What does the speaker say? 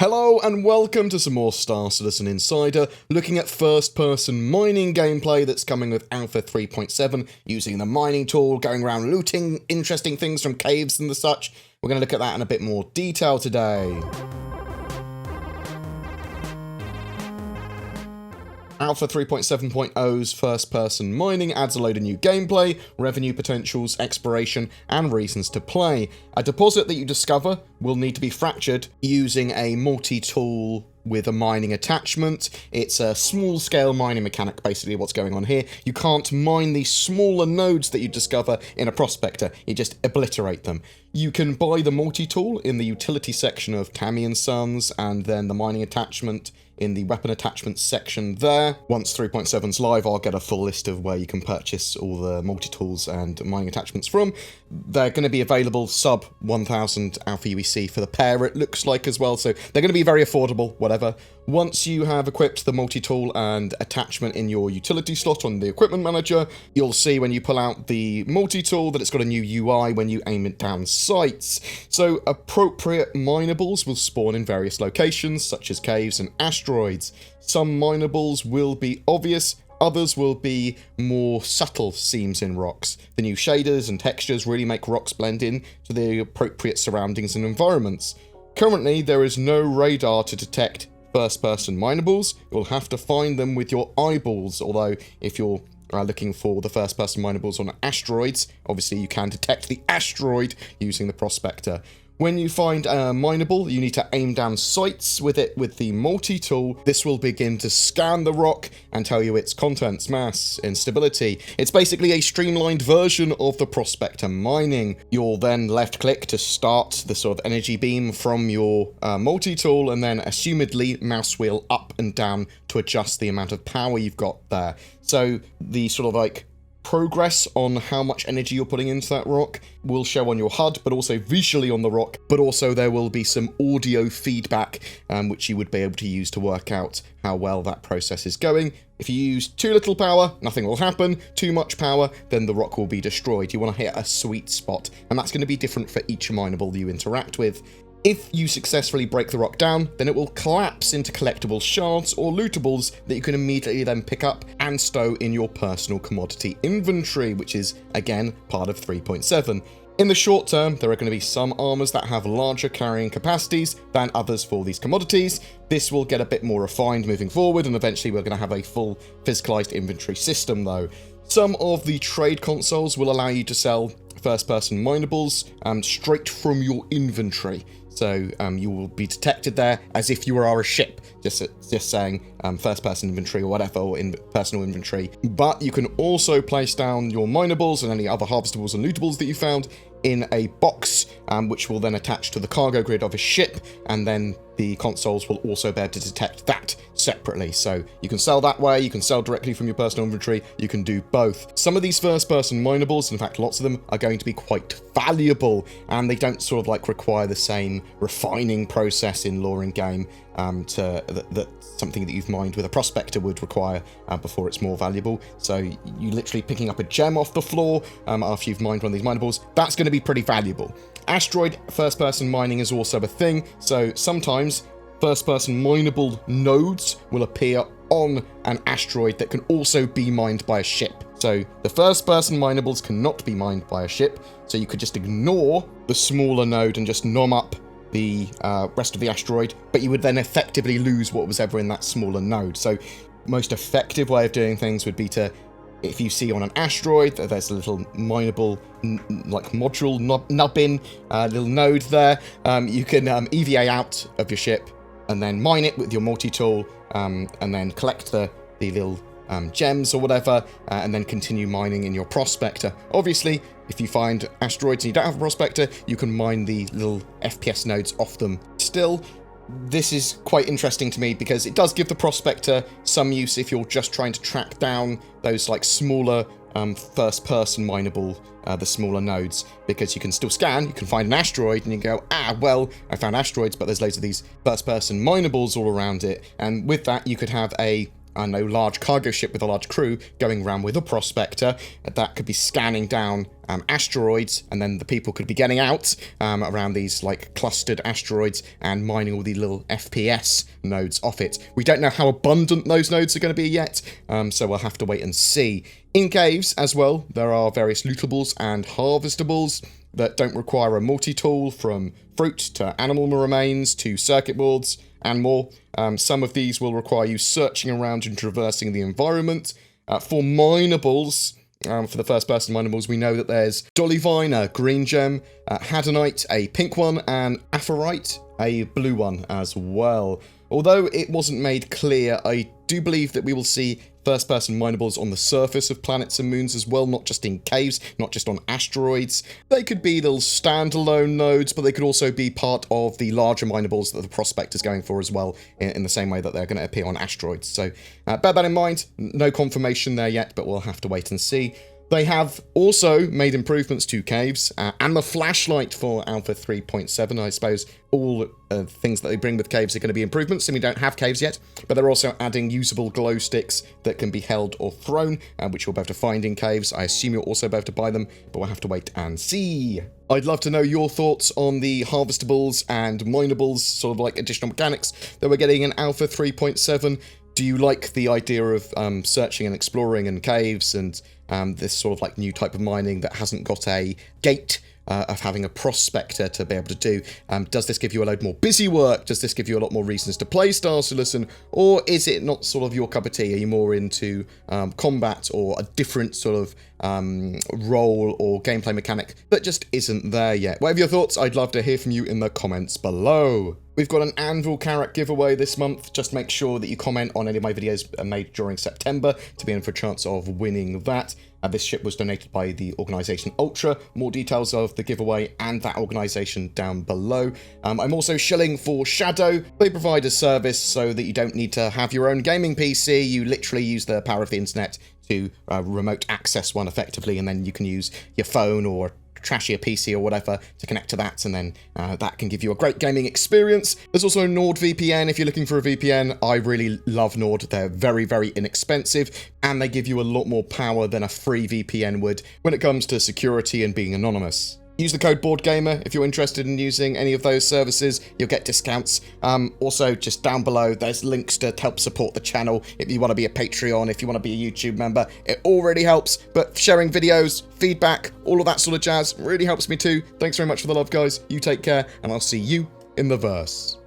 Hello and welcome to some more Star Citizen Insider, looking at first-person mining gameplay that's coming with Alpha 3.7, using the mining tool, going around looting interesting things from caves and the such. We're going to look at that in a bit more detail today. Alpha 3.7.0's first-person mining adds a load of new gameplay, revenue potentials, exploration, and reasons to play. A deposit that you discover will need to be fractured using a multi-tool with a mining attachment. It's a small-scale mining mechanic, basically what's going on here. You can't mine these smaller nodes that you discover in a prospector, you just obliterate them. You can buy the multi-tool in the utility section of Tammy & Sons, and then the mining attachment in the weapon attachments section there. Once 3.7's live, I'll get a full list of where you can purchase all the multi-tools and mining attachments from. They're going to be available sub 1000 Alpha UEC for the pair, it looks like, as well, so they're going to be very affordable, whatever. Once you have equipped the multi-tool and attachment in your utility slot on the equipment manager, you'll see when you pull out the multi-tool that it's got a new UI when you aim it down sights. So appropriate minables will spawn in various locations, such as caves and asteroids. Some minables will be obvious, others will be more subtle seams in rocks. The new shaders and textures really make rocks blend in to the appropriate surroundings and environments. Currently, there is no radar to detect first-person minables. You'll have to find them with your eyeballs, although if you're looking for the first-person minables on asteroids, obviously you can detect the asteroid using the prospector. When you find a mineable, you need to aim down sights with it with the multi-tool. This will begin to scan the rock and tell you its contents, mass, instability. It's basically a streamlined version of the prospector mining. You'll then left-click to start the sort of energy beam from your multi-tool, and then assumedly mouse wheel up and down to adjust the amount of power you've got there. So the sort of like progress on how much energy you're putting into that rock will show on your HUD, but also visually on the rock, but also there will be some audio feedback which you would be able to use to work out how well that process is going. If you use too little power, nothing will happen. Too much power, then the rock will be destroyed. You want to hit a sweet spot, and that's going to be different for each mineable you interact with. If you successfully break the rock down, then it will collapse into collectible shards or lootables that you can immediately then pick up and stow in your personal commodity inventory, which is, again, part of 3.7. In the short term, there are going to be some armors that have larger carrying capacities than others for these commodities. This will get a bit more refined moving forward, and eventually we're going to have a full physicalized inventory system, though. Some of the trade consoles will allow you to sell first-person minables straight from your inventory. So you will be detected there as if you are a ship, just saying first-person inventory or whatever, or in personal inventory. But you can also place down your minables and any other harvestables and lootables that you found in a box, which will then attach to the cargo grid of a ship, and then the consoles will also be able to detect that separately. So you can sell that way, you can sell directly from your personal inventory, you can do both. Some of these first-person minables, in fact lots of them, are going to be quite valuable, and they don't sort of like require the same refining process in lore in game that something that you've mined with a prospector would require before it's more valuable. So you literally picking up a gem off the floor after you've mined one of these minables, that's going to be pretty valuable. Asteroid first-person mining is also a thing, so sometimes first-person mineable nodes will appear on an asteroid that can also be mined by a ship. So the first-person minables cannot be mined by a ship, so you could just ignore the smaller node and just nom up the rest of the asteroid, but you would then effectively lose what was ever in that smaller node. So most effective way of doing things would be to, if you see on an asteroid that there's a little mineable like module nubbin little node there, you can EVA out of your ship and then mine it with your multi-tool, and then collect the little gems or whatever, and then continue mining in your prospector. Obviously, if you find asteroids and you don't have a prospector, you can mine the little FPS nodes off them. Still, this is quite interesting to me because it does give the prospector some use if you're just trying to track down those like smaller first-person mineable, the smaller nodes, because you can still scan, you can find an asteroid and you go, well, I found asteroids, but there's loads of these first-person minables all around it, and with that you could have a I know, large cargo ship with a large crew going around with a prospector that could be scanning down asteroids, and then the people could be getting out around these like clustered asteroids and mining all the little FPS nodes off it. We don't know how abundant those nodes are going to be yet, so we'll have to wait and see. In caves as well, there are various lootables and harvestables that don't require a multi-tool, from fruit to animal remains to circuit boards and more. Some of these will require you searching around and traversing the environment. For minables, for the first-person minables, we know that there's Dollyvine, a green gem, Hadanite, a pink one, and Aphorite, a blue one as well. Although it wasn't made clear, I do believe that we will see first-person minables on the surface of planets and moons as well, not just in caves, not just on asteroids. They could be little standalone nodes, but they could also be part of the larger minables that the prospector's going for as well, in the same way that they're going to appear on asteroids. So bear that in mind. No confirmation there yet, but we'll have to wait and see. They have also made improvements to caves, and the flashlight for Alpha 3.7. I suppose all things that they bring with caves are going to be improvements, and we don't have caves yet, but they're also adding usable glow sticks that can be held or thrown, which you'll be able to find in caves. I assume you'll also be able to buy them, but we'll have to wait and see. I'd love to know your thoughts on the harvestables and minables, sort of like additional mechanics that we're getting in Alpha 3.7. Do you like the idea of searching and exploring in caves and this sort of like new type of mining that hasn't got a gate of having a prospector to be able to do? Does this give you a load more busy work? Does this give you a lot more reasons to play Star Citizen? Or is it not sort of your cup of tea? Are you more into combat or a different sort of role or gameplay mechanic that just isn't there yet? Whatever your thoughts, I'd love to hear from you in the comments below. We've got an Anvil Carrot giveaway this month. Just make sure that you comment on any of my videos made during September to be in for a chance of winning that. This ship was donated by the organisation Ultra. More details of the giveaway and that organisation down below. I'm also shilling for Shadow. They provide a service so that you don't need to have your own gaming PC. You literally use the power of the internet to remote access one effectively, and then you can use your phone or trashier PC or whatever to connect to that, and then that can give you a great gaming experience. There's also NordVPN if you're looking for a VPN. I really love Nord. They're very, very inexpensive, and they give you a lot more power than a free VPN would when it comes to security and being anonymous. Use the code BoredGamer if you're interested in using any of those services. You'll get discounts. Also, just down below, there's links to help support the channel. If you want to be a Patreon, if you want to be a YouTube member, it all really helps. But sharing videos, feedback, all of that sort of jazz really helps me too. Thanks very much for the love, guys. You take care, and I'll see you in the verse.